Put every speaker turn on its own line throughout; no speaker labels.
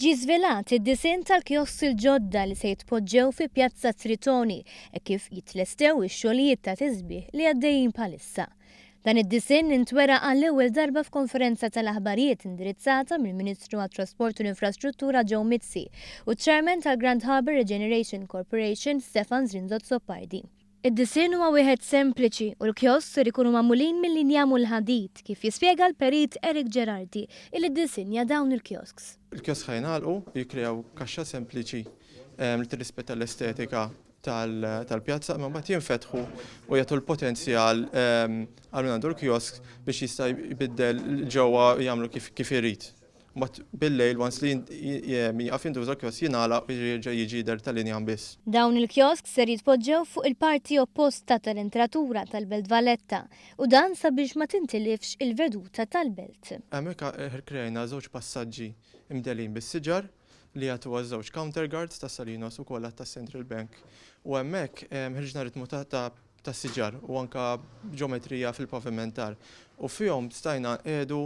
Ġi żvelat id-disinn tal-kiosk il-ġodda li se jitpoġġew fi Pjazza Tritoni e kif jitlestew ix-xogħlijiet ta' tisbih li għaddejjin bħalissa. Dan id-disinn intwera għall-ewwel darba f'konferenza tal-aħbarijiet indirizzata mill-Ministru għat-Trasport u l-Infrastruttura Joe Mizzi u ċ-Chairman tal-Grand Harbour Regeneration Corporation Stefan Zrinzot Soppardi. Id-disinn huwa wieħed sempliċi u l-kiosk ser ikunu magħmulin mill-linjamu l-ħadid kif jispjega l-perit Eric Gerardi illi ddisinja dawn il-kiosks.
Il-kiosk ħajnalqu jikkrew kaxxa sempliċi li tirrispetta l-estetika tal-pjazza, ma mbagħad jinfetħu u jagħtu l-potenzjal għal għandu l-kiosk biex jista' jbiddel ġewwa jagħmlu kif irid. Mbagħad bil-lejl once li jaqaf jintuża l-kiosk jingħalaq u jerġa' jiġi jidher tal-linjam biss.
Dawn il-kiosk ser jitpoġġew fuq il-parti opposta tal-entratura tal-Belt Valletta u dan sabiex ma tintilifx il-veduta tal-Belt.
Hemmhekk ħirkrejna żewġ passaġġi imdelin bis-siġar li għatu żewġ counter guards ta' Salinos u kollha ta' Central Bank. U hemmhekk ħirġna ritmu ta' siġar u anka ġeometrija fil-pavimentar. U fihom stajna qiegħdu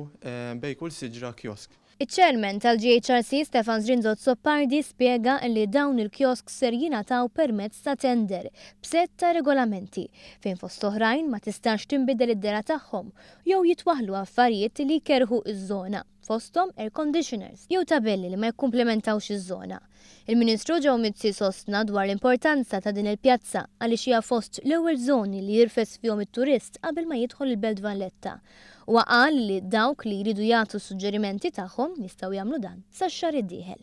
bejn kull siġra kiosk.
Iċ-Chairman tal-GHRC Stefan Zrinzot Soppardi spjega li dawn il-kiosk ser jingħataw permezz ta' tender b'set ta' regolamenti fejn fost oħrajn ma tistax tinbidel id-dera tagħhom jew jitwaħħlu affarijiet li jkerħu iż-żona fosthom air conditioners jew tabelli li ma jikkumplementawx iż-żona. Il-Ministru Joe Mizzi sostna dwar l-importanza ta' din il-pjazza għaliex hija fost l-ewwel żoni li jirfes fihom it-turist qabel ma jidħol il-Belt Valletta. U qal li dawk li jridu jagħtu suġġerimenti tagħhom jistgħu jagħmlu dan sax-xahar id-dieħel.